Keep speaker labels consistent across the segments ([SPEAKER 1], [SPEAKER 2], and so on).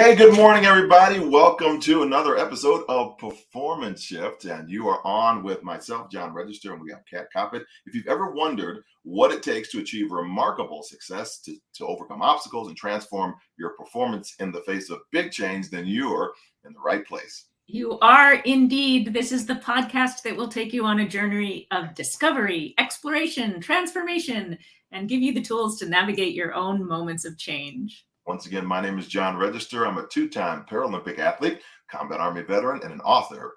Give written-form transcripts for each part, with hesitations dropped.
[SPEAKER 1] Hey, good morning, everybody. Welcome to another episode of Performance Shift. And you are on with myself, John Register, and we have Kat Coppett. If you've ever wondered what it takes to achieve remarkable success, to overcome obstacles and transform your performance in the face of big change, then you're in the right place.
[SPEAKER 2] You are indeed. This is the podcast that will take you on a journey of discovery, exploration, transformation, and give you the tools to navigate your own moments of change.
[SPEAKER 1] Once again, my name is John Register. I'm a two-time Paralympic athlete, combat Army veteran, and an author.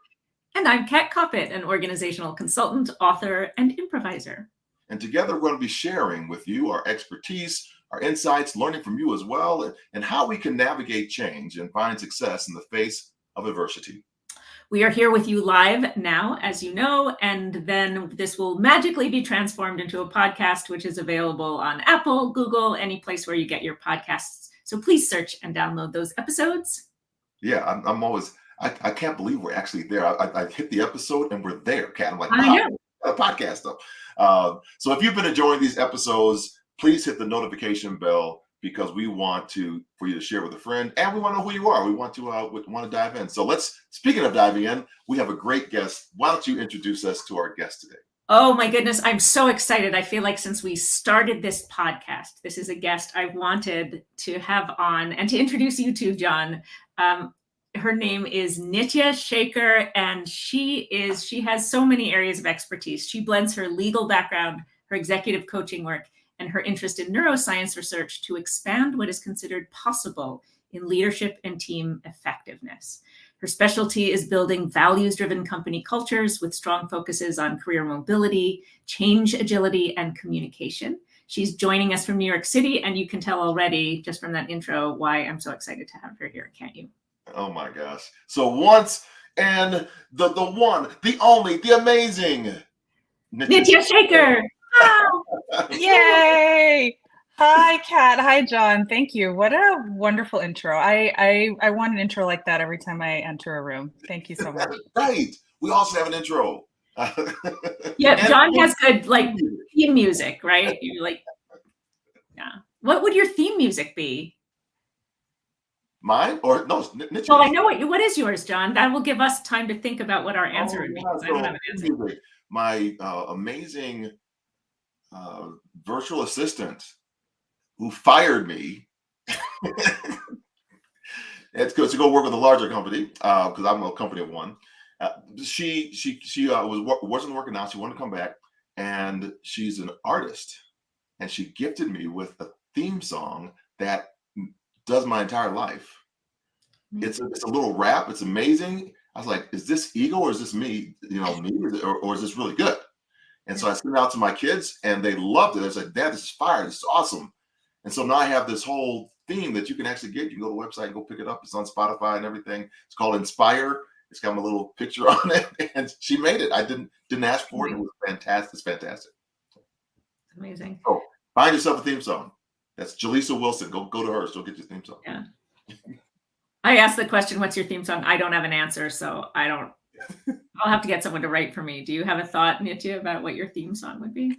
[SPEAKER 2] And I'm Kat Coppett, an organizational consultant, author, and improviser.
[SPEAKER 1] And together we're going to be sharing with you our expertise, our insights, learning from you as well, and how we can navigate change and find success in the face of adversity.
[SPEAKER 2] We are here with you live now, as you know, and then this will magically be transformed into a podcast, which is available on Apple, Google, any place where you get your podcasts. So please search and download those episodes.
[SPEAKER 1] Yeah, I'm always, I can't believe we're actually there. I hit the episode and we're there, Kat. I'm like,
[SPEAKER 2] I know.
[SPEAKER 1] A podcast though. So if you've been enjoying these episodes, please hit the notification bell because we want for you to share with a friend, and we want to know who you are. We want to dive in. So speaking of diving in, we have a great guest. Why don't you introduce us to our guest today?
[SPEAKER 2] Oh my goodness, I'm so excited. I feel like since we started this podcast, this is a guest I wanted to have on and to introduce you to, John. Her name is Nitya Shekar, and she has so many areas of expertise. She blends her legal background, her executive coaching work, and her interest in neuroscience research to expand what is considered possible in leadership and team effectiveness. Her specialty is building values-driven company cultures with strong focuses on career mobility, change agility, and communication. She's joining us from New York City, and you can tell already just from that intro why I'm so excited to have her here, can't you?
[SPEAKER 1] Oh my gosh. So once and the one, the only, the amazing
[SPEAKER 2] Nitya Shekar.
[SPEAKER 3] Wow. Yay! Hi, Kat. Hi, John. Thank you. What a wonderful intro. I want an intro like that every time I enter a room. Thank you so much.
[SPEAKER 1] Right. We also have an intro.
[SPEAKER 2] Yeah, John has good theme music, right? You're like, yeah. What would your theme music be?
[SPEAKER 1] Mine or no? Nitya.
[SPEAKER 2] Well, I know what is yours, John. That will give us time to think about what our answer would be.
[SPEAKER 1] I don't have an answer. My amazing virtual assistant who fired me. It's good to go work with a larger company because I'm a company of one. She wasn't working out. She wanted to come back, and she's an artist, and she gifted me with a theme song that does my entire life. It's a little rap. It's amazing. I was like, is this ego or is this me? Or is this really good? And so I sent it out to my kids, and they loved it. I was like, Dad, this is fire. This is awesome. And so now I have this whole theme that you can actually get. You can go to the website and go pick it up. It's on Spotify and everything. It's called Inspire. It's got my little picture on it, and she made it. I didn't ask for it. It was fantastic. It's fantastic.
[SPEAKER 2] Amazing.
[SPEAKER 1] So find yourself a theme song. That's Jaleesa Wilson. Go to her. She'll get your theme song.
[SPEAKER 2] Yeah. I asked the question, what's your theme song? I don't have an answer, so I'll have to get someone to write for me. Do you have a thought, Nitya, about what your theme song would be?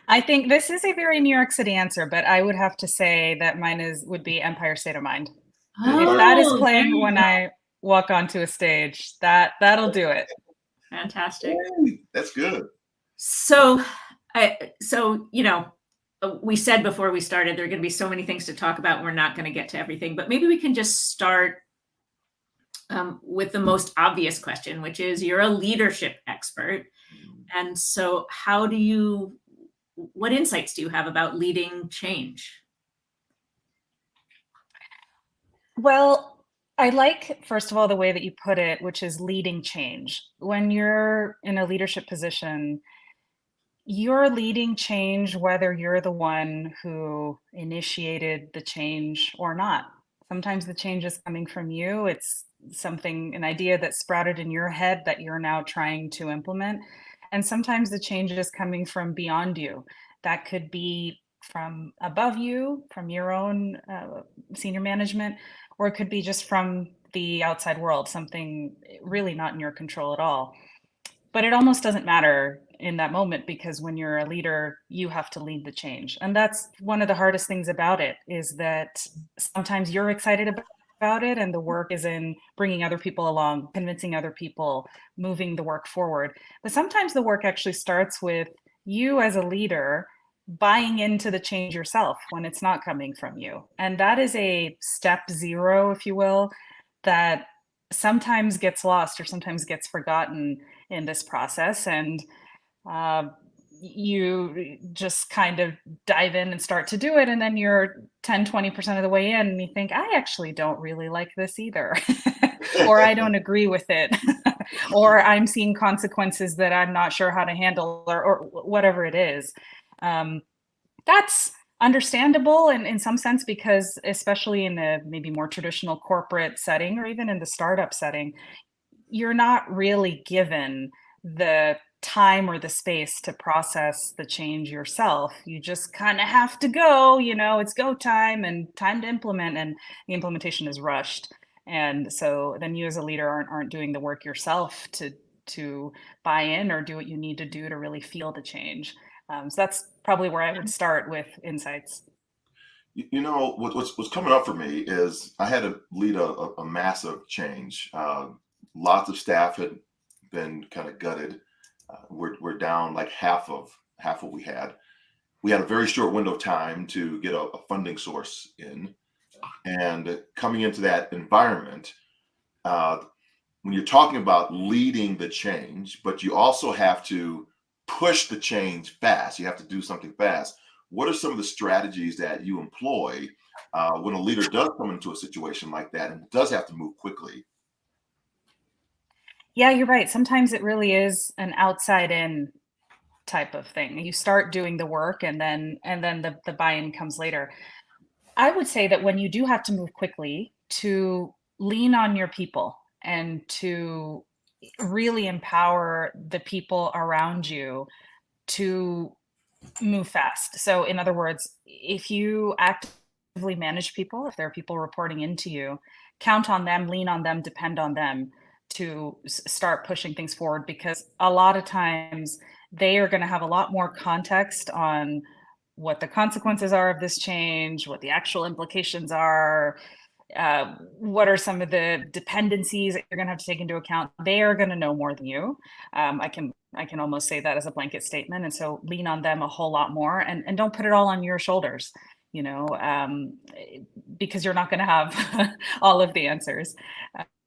[SPEAKER 3] I think this is a very New York City answer, but I would have to say that mine would be Empire State of Mind. If that is playing when I walk onto a stage, that'll do it.
[SPEAKER 2] Fantastic.
[SPEAKER 1] That's good.
[SPEAKER 2] So we said before we started, there are going to be so many things to talk about. We're not going to get to everything, but maybe we can just start with the most obvious question, which is you're a leadership expert. And so what insights do you have about leading change?
[SPEAKER 3] Well, I like, first of all, the way that you put it, which is leading change. When you're in a leadership position, you're leading change whether you're the one who initiated the change or not. Sometimes the change is coming from you. It's an idea that sprouted in your head that you're now trying to implement. And sometimes the change is coming from beyond you. That could be from above you, from your own senior management, or it could be just from the outside world, something really not in your control at all. But it almost doesn't matter in that moment, because when you're a leader, you have to lead the change. And that's one of the hardest things about it, is that sometimes you're excited about it and the work is in bringing other people along, convincing other people, moving the work forward. But sometimes the work actually starts with you as a leader buying into the change yourself when it's not coming from you. And that is a step zero, if you will, that sometimes gets lost or sometimes gets forgotten in this process. And uh, you just kind of dive in and start to do it. And then you're 10, 20% of the way in and you think, I actually don't really like this either. Or I don't agree with it. Or I'm seeing consequences that I'm not sure how to handle, or whatever it is. That's understandable in some sense, because especially in a maybe more traditional corporate setting, or even in the startup setting, you're not really given the time or the space to process the change yourself. You just kind of have to go, it's go time and time to implement, and the implementation is rushed. And so then you as a leader aren't doing the work yourself to buy in or do what you need to do to really feel the change. So that's probably where I would start with insights.
[SPEAKER 1] What's coming up for me is I had to lead a massive change. Lots of staff had been kind of gutted. We're down like half what we had. We had a very short window of time to get a funding source in, and coming into that environment, uh, when you're talking about leading the change, but you also have to push the change fast. You have to do something fast. What are some of the strategies that you employ when a leader does come into a situation like that and does have to move quickly?
[SPEAKER 3] Yeah, you're right. Sometimes it really is an outside in type of thing. You start doing the work, and then the buy-in comes later. I would say that when you do have to move quickly, to lean on your people and to really empower the people around you to move fast. So in other words, if you actively manage people, if there are people reporting into you, count on them, lean on them, depend on them to start pushing things forward, because a lot of times they are going to have a lot more context on what the consequences are of this change, what the actual implications are, what are some of the dependencies that you're going to have to take into account. They are going to know more than you. I can almost say that as a blanket statement, and so lean on them a whole lot more, and don't put it all on your shoulders, because you're not going to have all of the answers.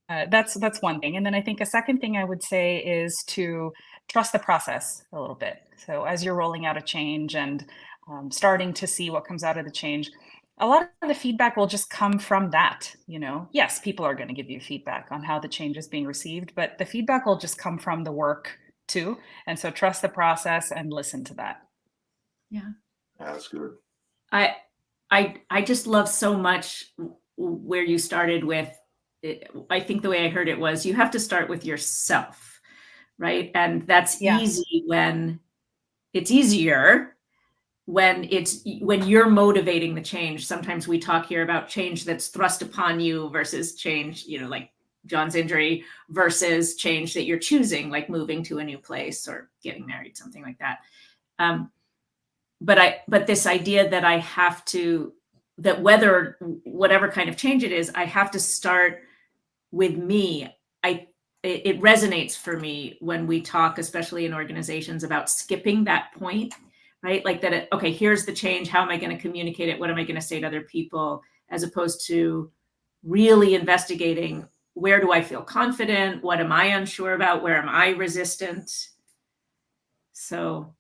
[SPEAKER 3] That's one thing. And then I think a second thing I would say is to trust the process a little bit. So as you're rolling out a change and starting to see what comes out of the change, a lot of the feedback will just come from that. Yes, people are going to give you feedback on how the change is being received, but the feedback will just come from the work too. And so trust the process and listen to that.
[SPEAKER 2] Yeah.
[SPEAKER 1] That's good.
[SPEAKER 2] I just love so much where you started with it. I think the way I heard it was you have to start with yourself, right? And that's
[SPEAKER 3] Yeah.
[SPEAKER 2] easy when it's easier when you're motivating the change. Sometimes we talk here about change that's thrust upon you versus change, like John's injury, versus change that you're choosing, like moving to a new place or getting married, something like that. But this idea that I have to, that whatever kind of change it is, I have to start with me. It resonates for me when we talk, especially in organizations, about skipping that point, right? Like that, okay, here's the change. How am I going to communicate it? What am I going to say to other people? As opposed to really investigating, where do I feel confident? What am I unsure about? Where am I resistant? So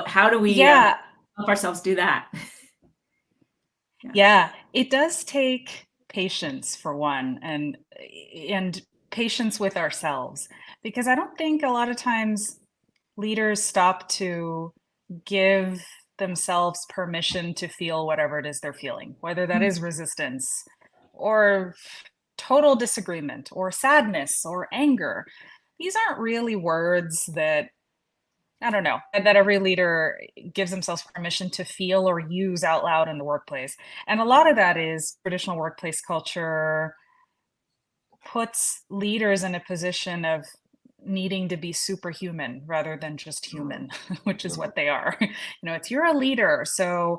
[SPEAKER 2] how do we
[SPEAKER 3] Yeah.
[SPEAKER 2] help ourselves do that?
[SPEAKER 3] Yeah, it does take patience for one, and patience with ourselves, because I don't think a lot of times leaders stop to give themselves permission to feel whatever it is they're feeling, whether that is resistance or total disagreement or sadness or anger. These aren't really words that, I don't know, that every leader gives themselves permission to feel or use out loud in the workplace. And a lot of that is traditional workplace culture puts leaders in a position of needing to be superhuman rather than just human, which is what they are. It's you're a leader, so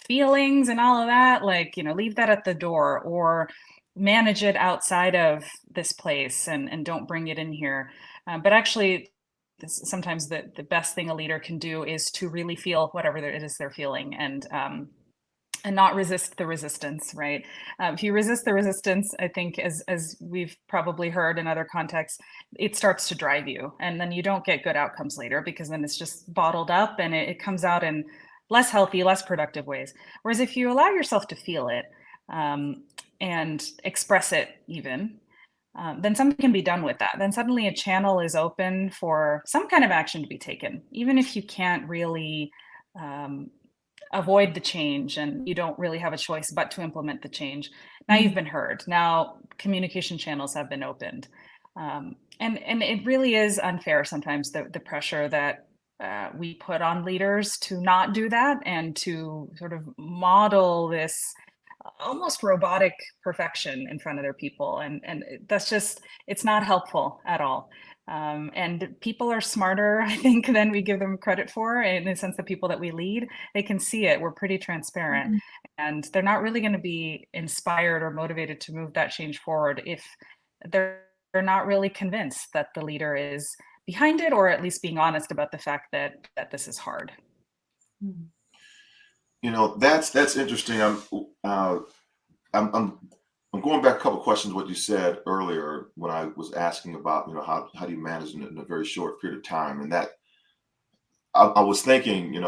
[SPEAKER 3] feelings and all of that, like, leave that at the door, or manage it outside of this place and don't bring it in here. But actually, sometimes the best thing a leader can do is to really feel whatever it is they're feeling, and not resist the resistance, right? If you resist the resistance, I think, as we've probably heard in other contexts, it starts to drive you, and then you don't get good outcomes later, because then it's just bottled up and it comes out in less healthy, less productive ways. Whereas if you allow yourself to feel it, and express it even, then something can be done with that. Then suddenly a channel is open for some kind of action to be taken, even if you can't really avoid the change and you don't really have a choice but to implement the change. Now you've been heard. Now communication channels have been opened. And it really is unfair sometimes, the pressure that we put on leaders to not do that and to sort of model this almost robotic perfection in front of their people. And that's just, it's not helpful at all. And people are smarter, I think, than we give them credit for, in the sense that people that we lead, they can see it. We're pretty transparent, and they're not really going to be inspired or motivated to move that change forward if they're not really convinced that the leader is behind it, or at least being honest about the fact that this is hard.
[SPEAKER 1] That's interesting. I'm going back a couple of questions what you said earlier when I was asking about how do you manage in a very short period of time, and that I was thinking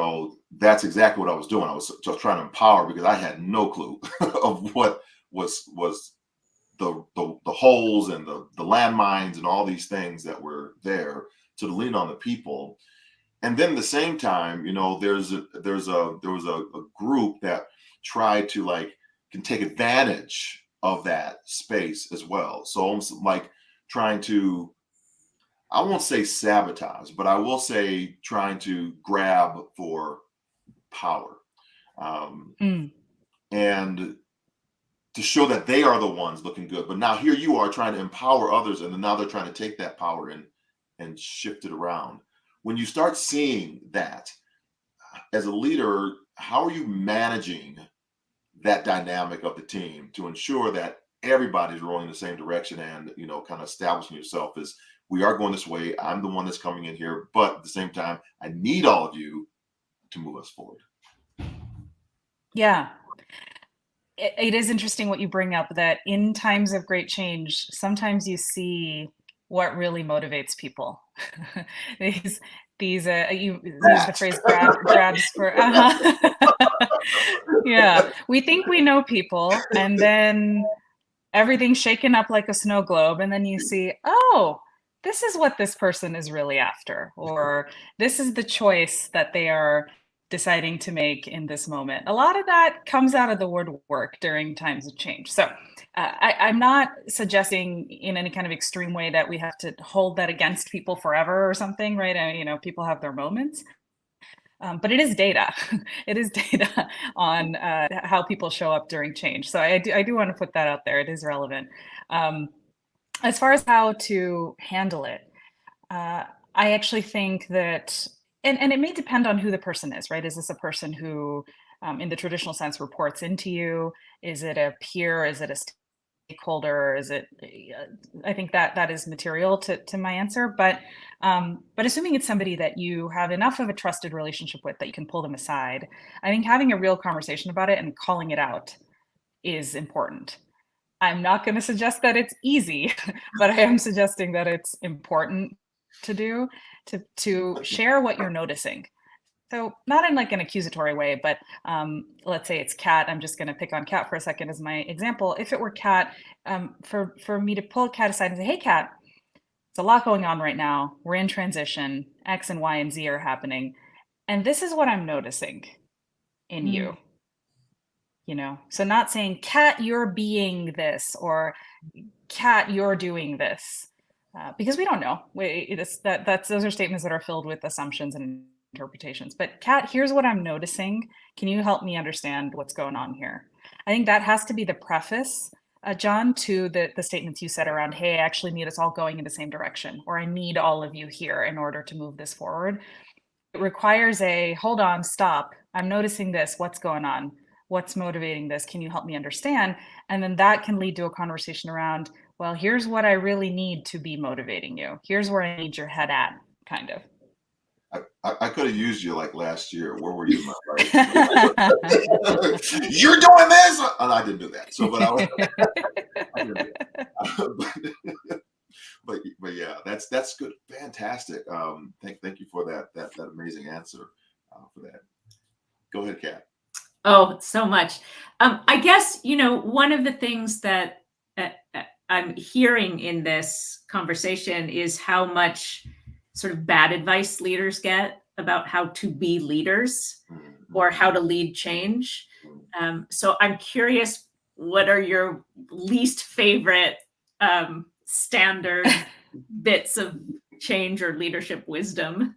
[SPEAKER 1] that's exactly what I was doing. I was just trying to empower, because I had no clue of what was the holes and the landmines and all these things that were there to lean on the people. And then at the same time, there was a group that tried to can take advantage of that space as well. So almost like trying to, I won't say sabotage, but I will say trying to grab for power, and to show that they are the ones looking good. But now here you are trying to empower others, and then now they're trying to take that power and shift it around. When you start seeing that as a leader, how are you managing that dynamic of the team to ensure that everybody's rolling in the same direction, and kind of establishing yourself as, we are going this way, I'm the one that's coming in here, but at the same time, I need all of you to move us forward?
[SPEAKER 3] Yeah. It is interesting what you bring up, that in times of great change, sometimes you see what really motivates people. these you use the phrase grabs for yeah, we think we know people, and then everything's shaken up like a snow globe, and then you see, oh, this is what this person is really after, or this is the choice that they are deciding to make in this moment. A lot of that comes out of the woodwork during times of change. So I'm not suggesting in any kind of extreme way that we have to hold that against people forever or something, right? People have their moments. But it is data. It is data on how people show up during change. So I do want to put that out there. It is relevant. As far as how to handle it, I actually think that, and it may depend on who the person is, right? Is this a person who, in the traditional sense, reports into you? Is it a peer? Is it a stakeholder? Is it? I think that is material to my answer. But assuming it's somebody that you have enough of a trusted relationship with that you can pull them aside, I think having a real conversation about it and calling it out is important. I'm not going to suggest that it's easy, but I am suggesting that it's important to do, to share what you're noticing. So not in like an accusatory way, but let's say it's Kat. I'm just going to pick on Kat for a second as my example. If it were Kat, for me to pull Kat aside and say, hey, Kat, it's a lot going on right now. We're in transition. X and Y and Z are happening. And this is what I'm noticing in you. So not saying, Kat, you're being this, or Kat, you're doing this, because we don't know. Those are statements that are filled with assumptions and interpretations. But Kat, here's what I'm noticing. Can you help me understand what's going on here? I think that has to be the preface John, to the statements you said around, hey, I actually need us all going in the same direction, or I need all of you here in order to move this forward. It requires a hold on, stop. I'm noticing this. What's going on? What's motivating this? Can you help me understand? And then that can lead to a conversation around, well, here's what I really need to be motivating you. Here's where I need your head at, kind of.
[SPEAKER 1] I could have used you like last year. Where were you in my life? You're doing this, and I didn't do that. So, but I didn't do that. but yeah, that's good, fantastic. Thank you for that amazing answer for that. Go ahead, Kat.
[SPEAKER 2] Oh, so much. I guess, one of the things that I'm hearing in this conversation is how much sort of bad advice leaders get about how to be leaders or how to lead change. So I'm curious, what are your least favorite standard bits of change or leadership wisdom?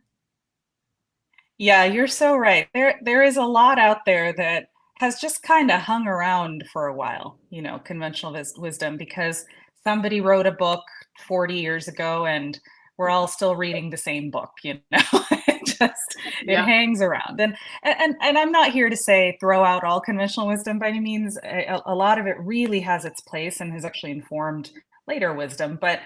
[SPEAKER 3] Yeah, you're so right. There is a lot out there that has just kind of hung around for a while, conventional wisdom, because somebody wrote a book 40 years ago and we're all still reading the same book, it hangs around. And I'm not here to say throw out all conventional wisdom by any means. A lot of it really has its place and has actually informed later wisdom, but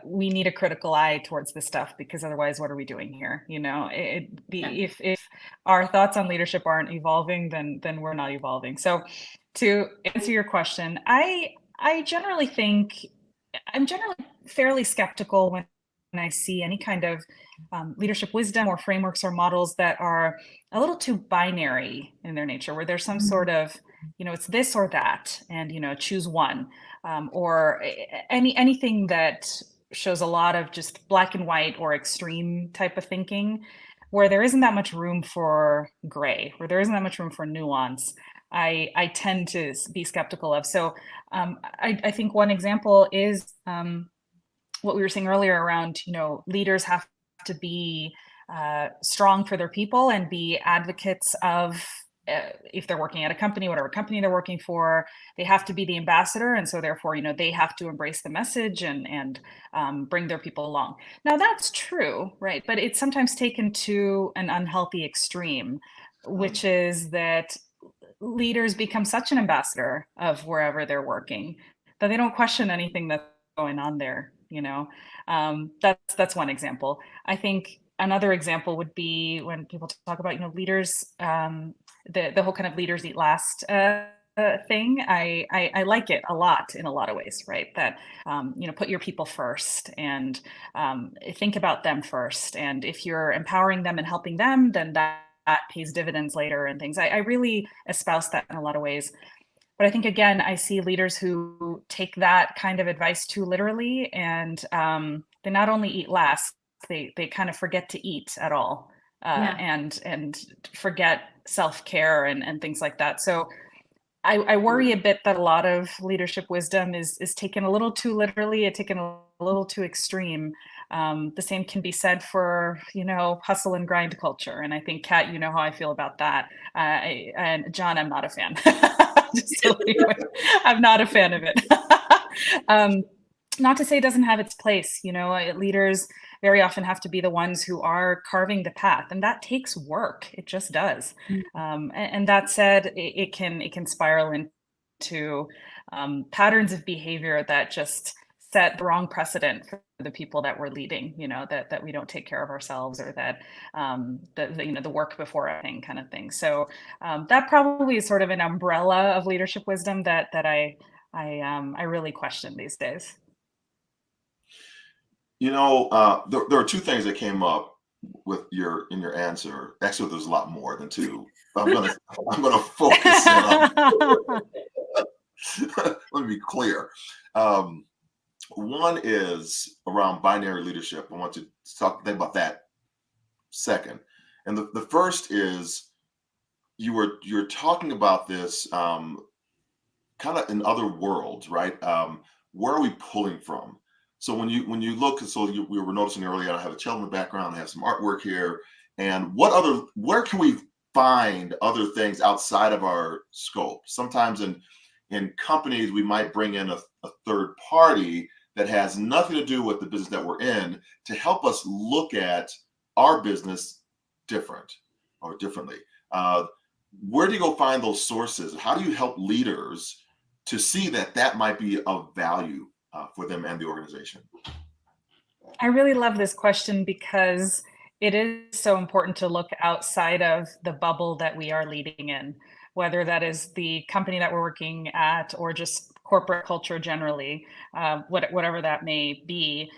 [SPEAKER 3] we need a critical eye towards this stuff, because otherwise, what are we doing here? If our thoughts on leadership aren't evolving, then we're not evolving. So, to answer your question, I generally think I'm generally fairly skeptical when I see any kind of leadership wisdom or frameworks or models that are a little too binary in their nature, where there's some sort of, it's this or that, and choose one, or anything that shows a lot of just black and white or extreme type of thinking, where there isn't that much room for gray, where there isn't that much room for nuance. I tend to be skeptical of. So I think one example is what we were saying earlier around, leaders have to be strong for their people and be advocates of, if they're working at a company, whatever company they're working for, they have to be the ambassador. And so therefore, they have to embrace the message and bring their people along. Now that's true, right? But it's sometimes taken to an unhealthy extreme, which is that leaders become such an ambassador of wherever they're working that they don't question anything that's going on there. That's one example. I think another example would be when people talk about leaders, the whole kind of leaders eat last thing. I like it a lot in a lot of ways, right? That put your people first and think about them first, and if you're empowering them and helping them, then that pays dividends later and things. I really espouse that in a lot of ways. But I think, again, I see leaders who take that kind of advice too literally, and they not only eat last, they kind of forget to eat at all, and forget self-care and things like that. So I worry a bit that a lot of leadership wisdom is taken a little too literally, it's taken a little too extreme. The same can be said for, hustle and grind culture. And I think, Kat, how I feel about that. And John, I'm not a fan. I'm not a fan of it. Not to say it doesn't have its place. Leaders very often have to be the ones who are carving the path, and that takes work. It just does. And that said, it can spiral into patterns of behavior that just set the wrong precedent for the people that we're leading, that we don't take care of ourselves, or that the work before everything kind of thing. So that probably is sort of an umbrella of leadership wisdom that I really question these days.
[SPEAKER 1] There are two things that came up in your answer. Actually, there's a lot more than two. I'm gonna focus in on. Let me be clear. One is around binary leadership. I want to think about that second. And the first is you're talking about this kind of in other worlds, right? Where are we pulling from? So when you look, we were noticing earlier, I have a cello background, I have some artwork here, and where can we find other things outside of our scope? Sometimes in in companies, we might bring in a third party that has nothing to do with the business that we're in to help us look at our business differently. Where do you go find those sources? How do you help leaders to see that that might be of value for them and the organization?
[SPEAKER 3] I really love this question because it is so important to look outside of the bubble that we are leading in, whether that is the company that we're working at or just corporate culture generally, whatever that may be.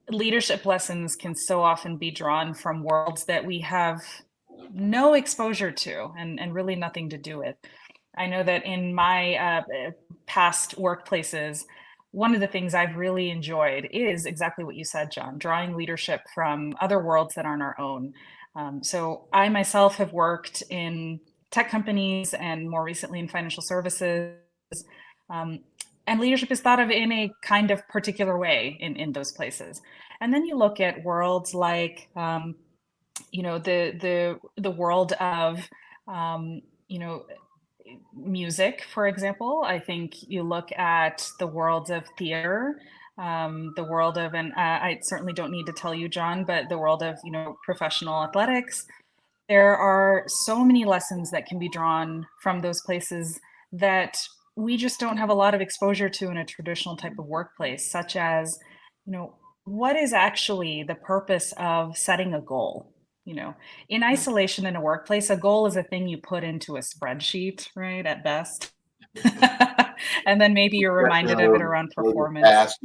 [SPEAKER 3] Leadership lessons can so often be drawn from worlds that we have no exposure to and really nothing to do with. I know that in my past workplaces, one of the things I've really enjoyed is exactly what you said, John, drawing leadership from other worlds that aren't our own. So I myself have worked in tech companies and more recently in financial services. And leadership is thought of in a kind of particular way in those places. And then you look at worlds like, the world of, music, for example. I think you look at the worlds of theater, the world of, and I certainly don't need to tell you, John, but the world of, professional athletics. There are so many lessons that can be drawn from those places that we just don't have a lot of exposure to in a traditional type of workplace, such as, what is actually the purpose of setting a goal? In isolation in a workplace, a goal is a thing you put into a spreadsheet, right, at best. And then maybe you're reminded of it around performance.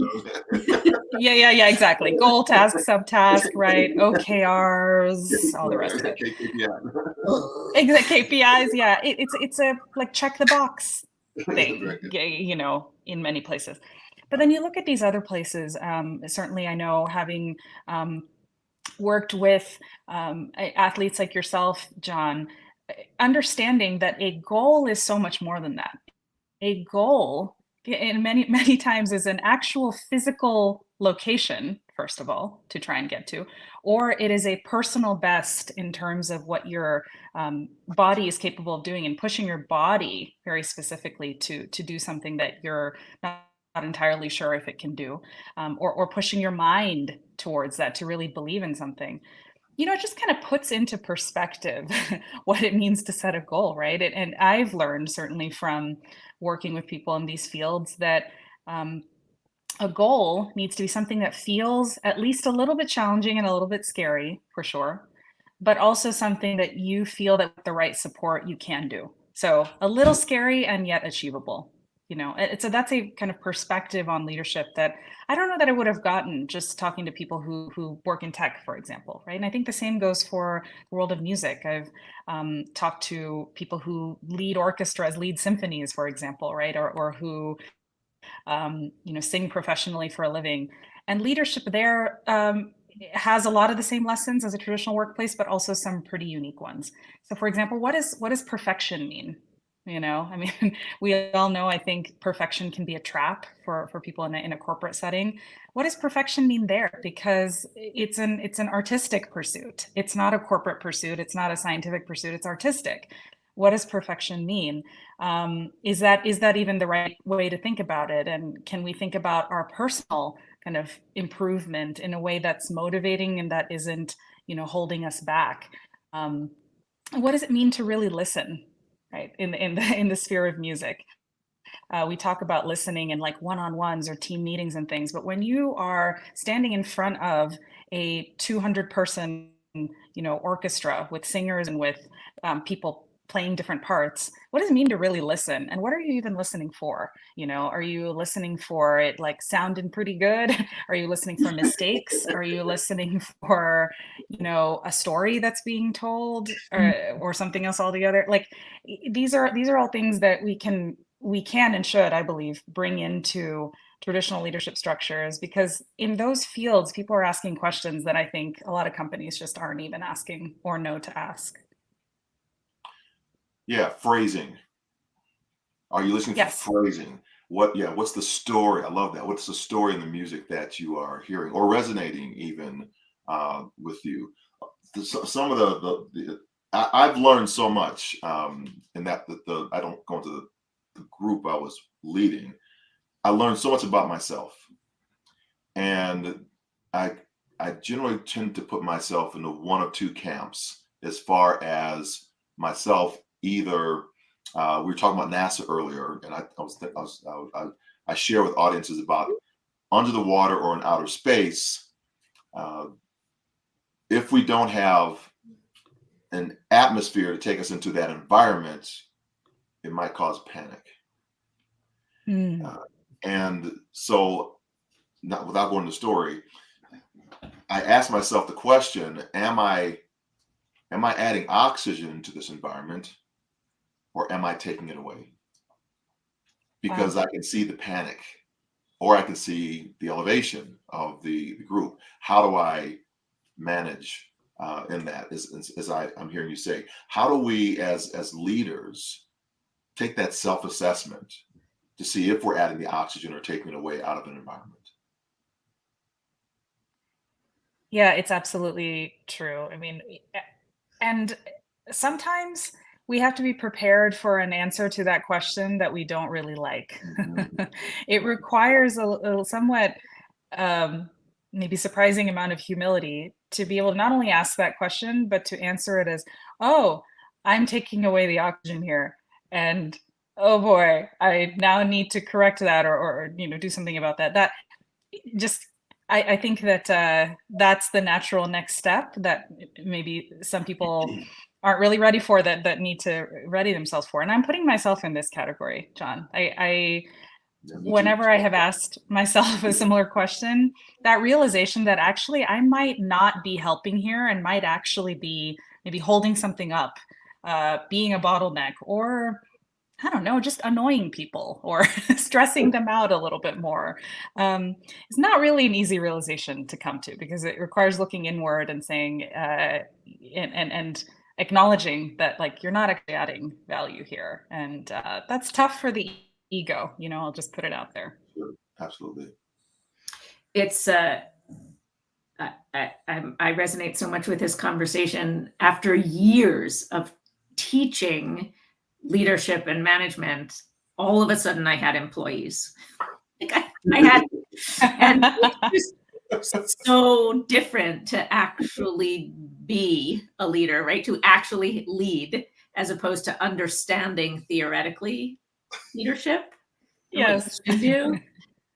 [SPEAKER 3] Yeah, exactly. Goal, task, subtask, right? OKRs, all the rest of it. Exactly, KPIs, yeah. It's a like check the box thing, in many places. But then you look at these other places. Certainly, I know having worked with athletes like yourself, John, understanding that a goal is so much more than that. A goal, and many times, is an actual physical location, first of all, to try and get to, or it is a personal best in terms of what your body is capable of doing and pushing your body very specifically to do something that you're not entirely sure if it can do, or pushing your mind towards that to really believe in something. It just kind of puts into perspective what it means to set a goal, right? And I've learned, certainly from working with people in these fields, that a goal needs to be something that feels at least a little bit challenging and a little bit scary, for sure, but also something that you feel that with the right support you can do. So a little scary and yet achievable. So that's a kind of perspective on leadership that I don't know that I would have gotten just talking to people who work in tech, for example, right? And I think the same goes for the world of music. I've talked to people who lead orchestras, lead symphonies, for example, right? Or who sing professionally for a living. And leadership there has a lot of the same lessons as a traditional workplace, but also some pretty unique ones. So, for example, what does perfection mean? We all know, I think perfection can be a trap for people in a corporate setting. What does perfection mean there? Because it's an artistic pursuit. It's not a corporate pursuit. It's not a scientific pursuit. It's artistic. What does perfection mean? Is that even the right way to think about it? And can we think about our personal kind of improvement in a way that's motivating and that isn't, holding us back? What does it mean to really listen? Right, in the sphere of music, we talk about listening in like one-on-ones or team meetings and things. But when you are standing in front of a 200-person, orchestra with singers and with people playing different parts, what does it mean to really listen? And what are you even listening for? Are you listening for it like sounding pretty good? Are you listening for mistakes? Are you listening for, a story that's being told, or something else altogether? Like these are all things that we can and should, I believe, bring into traditional leadership structures, because in those fields, people are asking questions that I think a lot of companies just aren't even asking or know to ask.
[SPEAKER 1] Yeah, phrasing. Are you listening
[SPEAKER 3] Yes.
[SPEAKER 1] for phrasing? What's the story? I love that. What's the story in the music that you are hearing or resonating even with you? Some of the I've learned so much in that I don't go into the group I was leading, I learned so much about myself. And I generally tend to put myself into one of two camps as far as myself. Either we were talking about NASA earlier, and I share with audiences about under the water or in outer space. If we don't have an atmosphere to take us into that environment, it might cause panic. And so, not without going to the story, I asked myself the question: Am I adding oxygen to this environment, or am I taking it away? Because I can see the panic, or I can see the elevation of the group. How do I manage in that? As I'm hearing you say, how do we as leaders take that self-assessment to see if we're adding the oxygen or taking it away out of an environment?
[SPEAKER 3] Yeah, it's absolutely true. I mean, and sometimes we have to be prepared for an answer to that question that we don't really like. It requires a somewhat maybe surprising amount of humility to be able to not only ask that question, but to answer it as, oh, I'm taking away the oxygen here. And oh boy, I now need to correct that or do something about that. That just I think that that's the natural next step that maybe some people aren't really ready for, that need to ready themselves for. And I'm putting myself in this category, John. Whenever I have asked myself a similar question, that realization that actually I might not be helping here and might actually be maybe holding something up, being a bottleneck, or I don't know, just annoying people or stressing them out a little bit more. It's not really an easy realization to come to, because it requires looking inward and saying, and acknowledging that, like, you're not actually adding value here. And that's tough for the ego, I'll just put it out there.
[SPEAKER 1] Sure. Absolutely.
[SPEAKER 2] It's I resonate so much with this conversation. After years of teaching leadership and management, all of a sudden I had employees. Like I had, and it was so different to actually be a leader, right? To actually lead, as opposed to understanding theoretically leadership.
[SPEAKER 3] Yes.
[SPEAKER 2] What you do.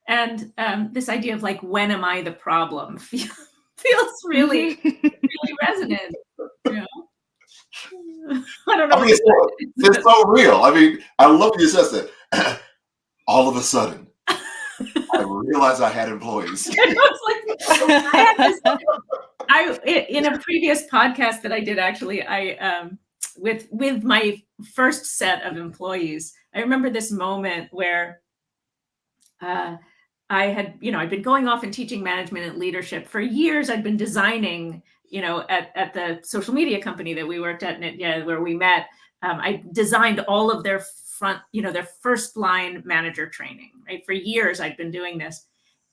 [SPEAKER 2] And this idea of, like, when am I the problem feels really, really resonant. I don't know.
[SPEAKER 1] I mean, it's so real. I mean, I love you said that. All of a sudden, I realized I had employees.
[SPEAKER 2] In a previous podcast that I did, actually, with my first set of employees, I remember this moment where I'd been going off and teaching management and leadership for years. I'd been designing, at the social media company that we worked at, where we met. I designed all of their their first line manager training, right? For years, I'd been doing this.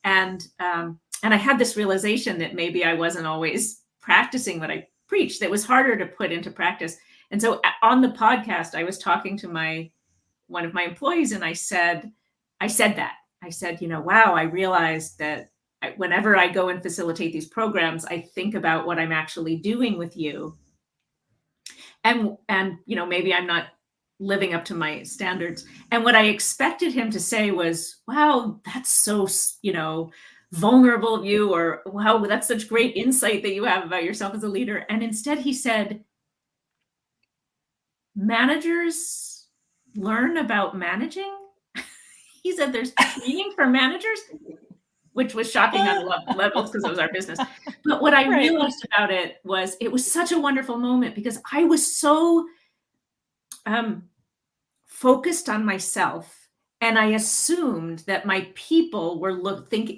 [SPEAKER 2] And I had this realization that maybe I wasn't always practicing what I preached. That was harder to put into practice. And so on the podcast, I was talking to one of my employees, and I said that. I said, wow, I realized that whenever I go and facilitate these programs, I think about what I'm actually doing with you. And maybe I'm not living up to my standards. And what I expected him to say was, wow, that's so, vulnerable of you, or wow, that's such great insight that you have about yourself as a leader. And instead he said, managers learn about managing. He said there's training for managers, which was shocking on a lot of levels because it was our business. But what I realized about it was such a wonderful moment, because I was so focused on myself, and I assumed that my people were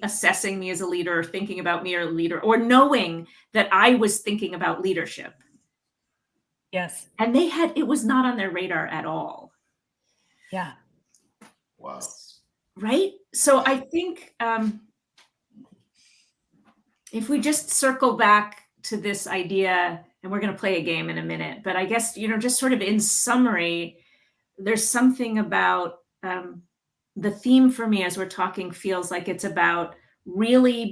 [SPEAKER 2] assessing me as a leader, or thinking about me as a leader, or knowing that I was thinking about leadership.
[SPEAKER 3] Yes.
[SPEAKER 2] And it was not on their radar at all.
[SPEAKER 3] Yeah.
[SPEAKER 1] Wow.
[SPEAKER 2] Right? So I think if we just circle back to this idea, and we're going to play a game in a minute, but I guess, just sort of in summary, there's something about the theme for me as we're talking feels like it's about really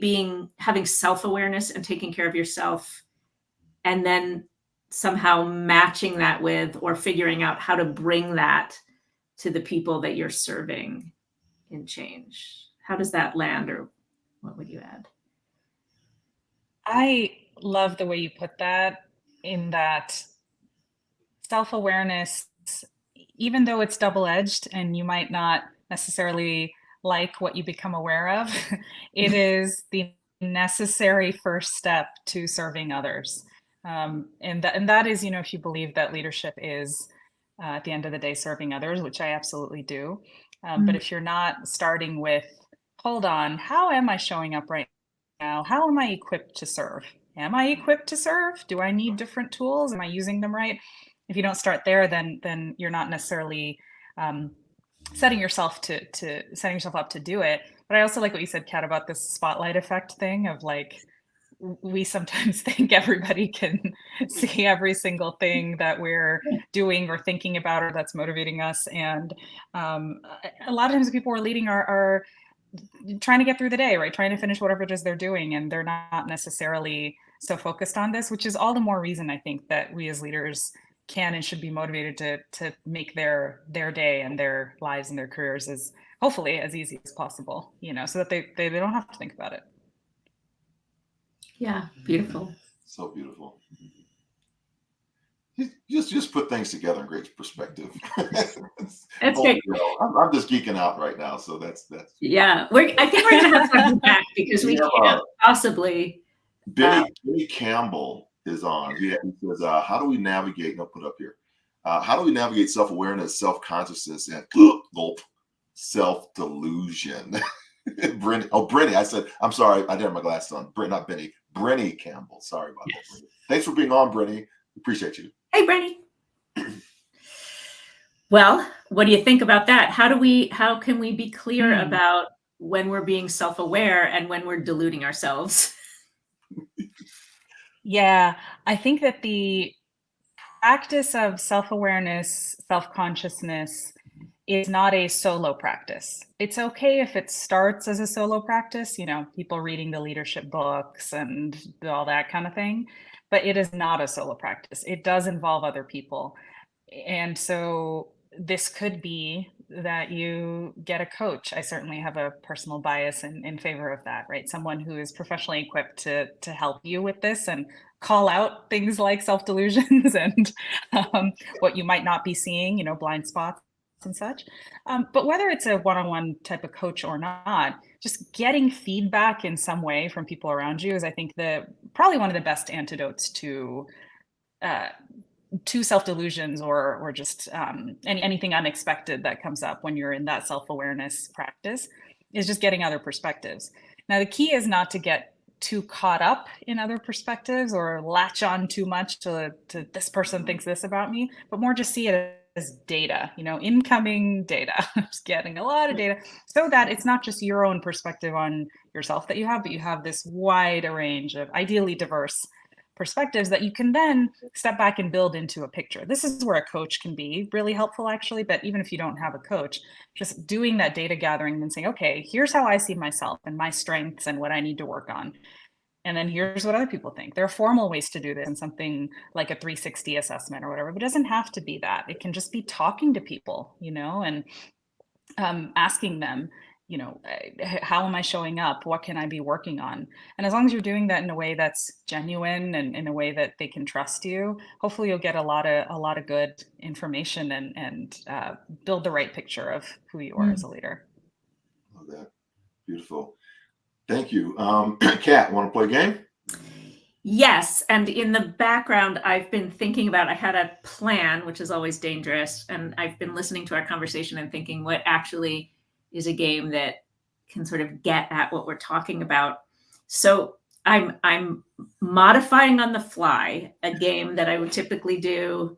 [SPEAKER 2] having self-awareness and taking care of yourself, and then somehow matching that with or figuring out how to bring that to the people that you're serving in change. How does that land, or what would you add?
[SPEAKER 3] I love the way you put that, in that self-awareness, even though it's double-edged and you might not necessarily like what you become aware of, it is the necessary first step to serving others. And that is, if you believe that leadership is, at the end of the day, serving others, which I absolutely do. But if you're not starting with, hold on, how am I showing up right now? How am I equipped to serve? Am I equipped to serve? Do I need different tools? Am I using them right? If you don't start there, then you're not necessarily setting yourself up to do it. But I also like what you said, Kat, about this spotlight effect thing of like, we sometimes think everybody can see every single thing that we're doing or thinking about or that's motivating us. And a lot of times people we're leading are trying to get through the day, right? Trying to finish whatever it is they're doing. And they're not necessarily so focused on this, which is all the more reason I think that we as leaders can and should be motivated to make their day and their lives and their careers as hopefully as easy as possible, so that they don't have to think about it.
[SPEAKER 2] Yeah, beautiful.
[SPEAKER 1] So beautiful. You just put things together in great perspective.
[SPEAKER 2] That's great.
[SPEAKER 1] I'm just geeking out right now, so that's.
[SPEAKER 2] Yeah, I think we're gonna have to have you back because we can't possibly.
[SPEAKER 1] Benny Campbell is on. He says, "How do we navigate?" I'll put up here. How do we navigate self-awareness, self-consciousness, and self-delusion? Brenny. I said, I'm sorry, I didn't have my glasses on. Not Benny. Brenny Campbell. Sorry about that. Brenny. Thanks for being on, Brenny. Appreciate you.
[SPEAKER 2] Hey, Brenny. Well, what do you think about that? How can we be clear about when we're being self-aware and when we're deluding ourselves?
[SPEAKER 3] Yeah, I think that the practice of self-awareness, self-consciousness is not a solo practice. It's okay if it starts as a solo practice, people reading the leadership books and all that kind of thing, but it is not a solo practice. It does involve other people. And so this could be that you get a coach. I certainly have a personal bias in favor of that, right? Someone who is professionally equipped to help you with this and call out things like self-delusions and what you might not be seeing, blind spots and such. But whether it's a one-on-one type of coach or not, just getting feedback in some way from people around you is, I think, probably one of the best antidotes to self-delusions or just anything unexpected that comes up when you're in that self-awareness practice, is just getting other perspectives. Now, the key is not to get too caught up in other perspectives or latch on too much to this person thinks this about me, but more just see it as data, incoming data, just getting a lot of data, so that it's not just your own perspective on yourself that you have, but you have this wide range of ideally diverse perspectives that you can then step back and build into a picture. This is where a coach can be really helpful, actually. But even if you don't have a coach, just doing that data gathering and saying, okay, here's how I see myself and my strengths and what I need to work on. And then here's what other people think. There are formal ways to do this in something like a 360 assessment or whatever, but it doesn't have to be that. It can just be talking to people, and asking them, how am I showing up? What can I be working on? And as long as you're doing that in a way that's genuine and in a way that they can trust you, hopefully you'll get a lot of good information and build the right picture of who you are as a leader.
[SPEAKER 1] Love that. Beautiful. Thank you. Kat, want to play a game?
[SPEAKER 2] Yes. And in the background, I've been thinking about, I had a plan, which is always dangerous. And I've been listening to our conversation and thinking what actually is a game that can sort of get at what we're talking about. So I'm modifying on the fly a game that I would typically do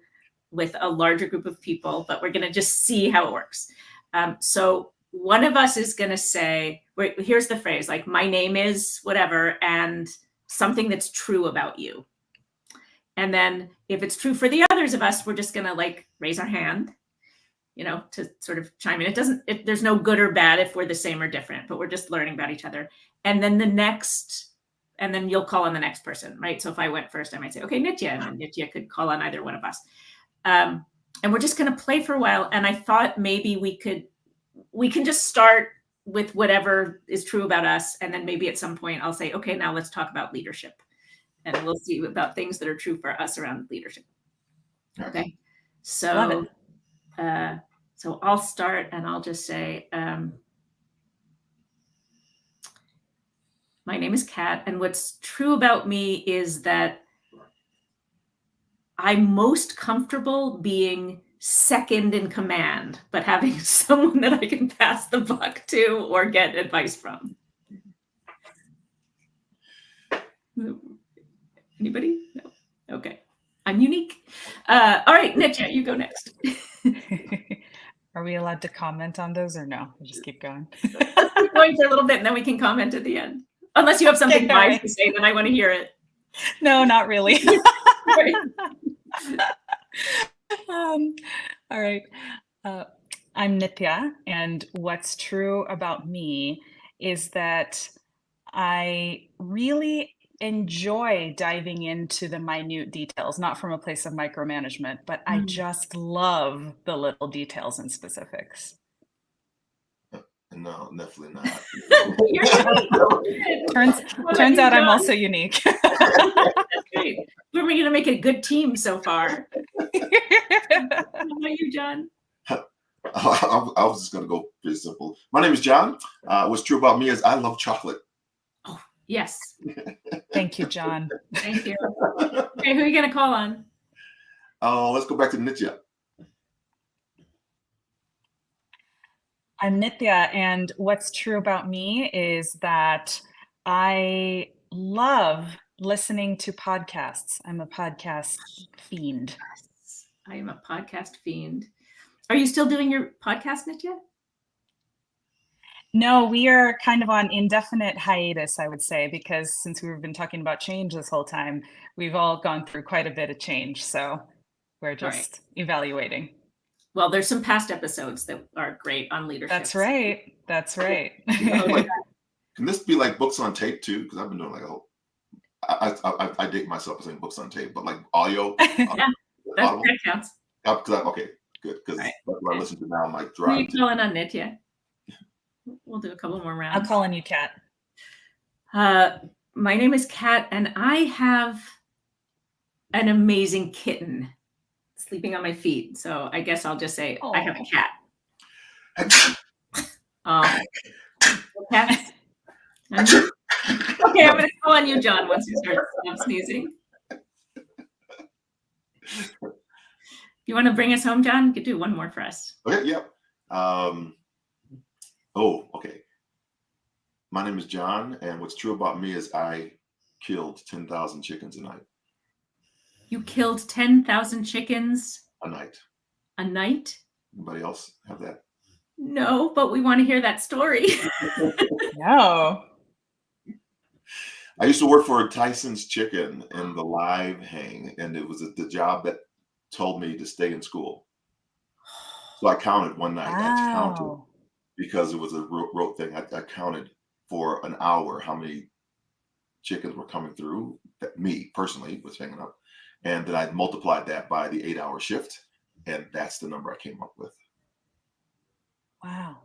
[SPEAKER 2] with a larger group of people, but we're going to just see how it works. So one of us is going to say, here's the phrase, like, my name is whatever, and something that's true about you. And then if it's true for the others of us, we're just going to raise our hand. to sort of chime in. There's no good or bad if we're the same or different, but we're just learning about each other. And then you'll call on the next person, right? So if I went first, I might say, okay, Nitya, and then Nitya could call on either one of us. And we're just going to play for a while. And I thought maybe we can just start with whatever is true about us. And then maybe at some point I'll say, okay, now let's talk about leadership. And we'll see about things that are true for us around leadership. Okay. So, so I'll start and I'll just say, my name is Kat, and what's true about me is that I'm most comfortable being second in command, but having someone that I can pass the buck to or get advice from. Anybody? No. Okay. I'm unique. All right, Nitya, you go next.
[SPEAKER 3] Are we allowed to comment on those or no? We'll just keep going.
[SPEAKER 2] Let's keep going for a little bit and then we can comment at the end. Unless you have something nice to say, then I want to hear it.
[SPEAKER 3] No, not really. All right. I'm Nitya, and what's true about me is that I really enjoy diving into the minute details, not from a place of micromanagement, but I just love the little details and specifics.
[SPEAKER 1] No, definitely not.
[SPEAKER 3] Turns out I'm also unique.
[SPEAKER 2] That's great. We're going to make a good team so far. How about you, John?
[SPEAKER 1] I was just going to go pretty simple. My name is John. What's true about me is I love chocolate.
[SPEAKER 2] Oh, yes.
[SPEAKER 3] Thank you, John.
[SPEAKER 2] Thank you. Okay, who are you going to call on?
[SPEAKER 1] Let's go back to Nitya.
[SPEAKER 3] I'm Nitya, and what's true about me is that I love listening to podcasts. I'm a podcast fiend.
[SPEAKER 2] I am a podcast fiend. Are you still doing your podcast, Nitya?
[SPEAKER 3] No, we are kind of on indefinite hiatus, I would say, because since we've been talking about change this whole time, we've all gone through quite a bit of change. So we're just evaluating.
[SPEAKER 2] Well, there's some past episodes that are great on leadership.
[SPEAKER 3] That's right. That's right.
[SPEAKER 1] Can this be like books on tape too? Because I've been doing like a whole. I date myself as saying books on tape, but like audio.
[SPEAKER 2] Yeah, that counts.
[SPEAKER 1] Okay, good. Because that's what I listen to now. I'm like driving.
[SPEAKER 2] Who are you calling on, Nitya? We'll do a couple more rounds.
[SPEAKER 3] I'll call on you, Kat.
[SPEAKER 2] My name is Kat, and I have an amazing kitten sleeping on my feet. So I guess I'll just say I have a cat. Cats. Okay, I'm going to call on you, John, once you start sneezing. You want to bring us home, John? You could do one more for us.
[SPEAKER 1] Okay, yep. Okay. My name is John, and what's true about me is I killed 10,000 chickens a night.
[SPEAKER 2] You killed 10,000 chickens
[SPEAKER 1] a night.
[SPEAKER 2] A night?
[SPEAKER 1] Anybody else have that?
[SPEAKER 2] No, but we want to hear that story.
[SPEAKER 3] No.
[SPEAKER 1] I used to work for Tyson's Chicken in the live hang, and it was the job that told me to stay in school. So I counted one night.
[SPEAKER 3] Wow.
[SPEAKER 1] I counted because it was a rote thing. I counted for an hour how many chickens were coming through that me personally was hanging up. And then I multiplied that by the 8-hour shift. And that's the number I came up with.
[SPEAKER 3] Wow.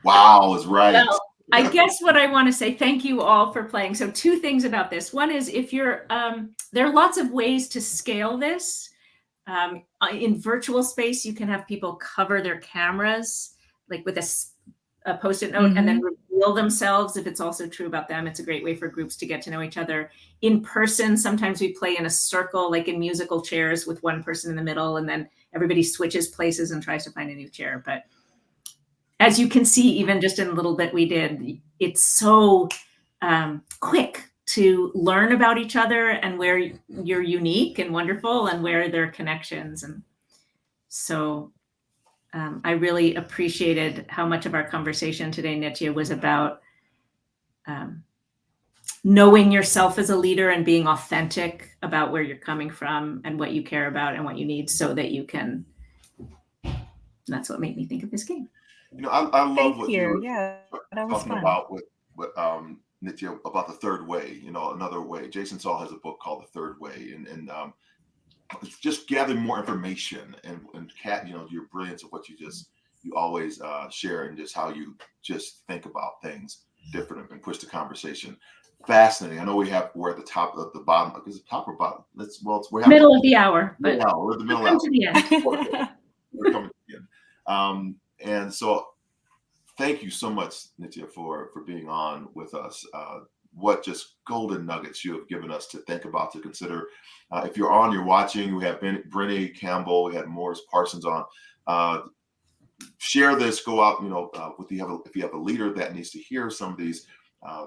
[SPEAKER 1] Wow is right.
[SPEAKER 2] Well, I guess what I want to say, thank you all for playing. So 2 things about this. One is if you're, there are lots of ways to scale this. In virtual space, you can have people cover their cameras, like with a Post-it note, and then reveal themselves if it's also true about them. It's a great way for groups to get to know each other. In person, sometimes we play in a circle, like in musical chairs with one person in the middle, and then everybody switches places and tries to find a new chair. But as you can see, even just in a little bit we did, it's so quick to learn about each other and where you're unique and wonderful and where there are connections. And so I really appreciated how much of our conversation today, Nitya, was about knowing yourself as a leader and being authentic about where you're coming from and what you care about and what you need so that you can. That's what made me think of this game.
[SPEAKER 1] I love
[SPEAKER 3] Thank
[SPEAKER 1] what
[SPEAKER 3] you.
[SPEAKER 1] you were
[SPEAKER 3] Yeah, that was
[SPEAKER 1] talking
[SPEAKER 3] fun.
[SPEAKER 1] about with Nitya, about the third way, another way. Jason Saul has a book called The Third Way, and it's just gathering more information and Kat, your brilliance of what you always share, and just how you just think about things different and push the conversation. Fascinating. I know we're at the top of the bottom. Is it top or bottom? We're
[SPEAKER 2] Middle of the hour, but
[SPEAKER 1] we're at the middle
[SPEAKER 2] we'll come
[SPEAKER 1] hour.
[SPEAKER 2] to the end.
[SPEAKER 1] We're coming to the end. And so thank you so much, Nitya, for being on with us. What just golden nuggets you have given us to think about, to consider. If you're watching, we have Brenny Campbell, we had Morris Parsons on. Share this, go out, if you have a leader that needs to hear some of these,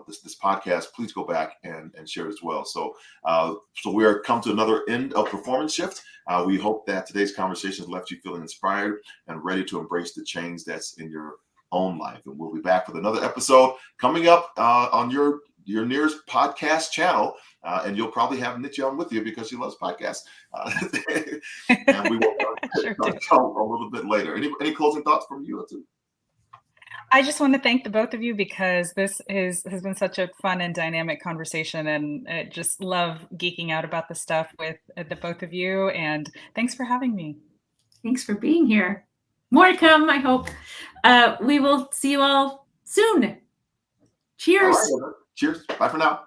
[SPEAKER 1] this podcast, please go back and share it as well. So we are come to another end of Performance Shift. We hope that today's conversation has left you feeling inspired and ready to embrace the change that's in your own life. And we'll be back with another episode coming up on your nearest podcast channel. And you'll probably have Nitya on with you because she loves podcasts. And we will talk a little bit later. Any closing thoughts from you two?
[SPEAKER 3] I just want to thank the both of you because this has been such a fun and dynamic conversation, and I just love geeking out about the stuff with the both of you. And thanks for having me.
[SPEAKER 2] Thanks for being here. More to come, I hope. We will see you all soon. Cheers.
[SPEAKER 1] All right, cheers. Bye for now.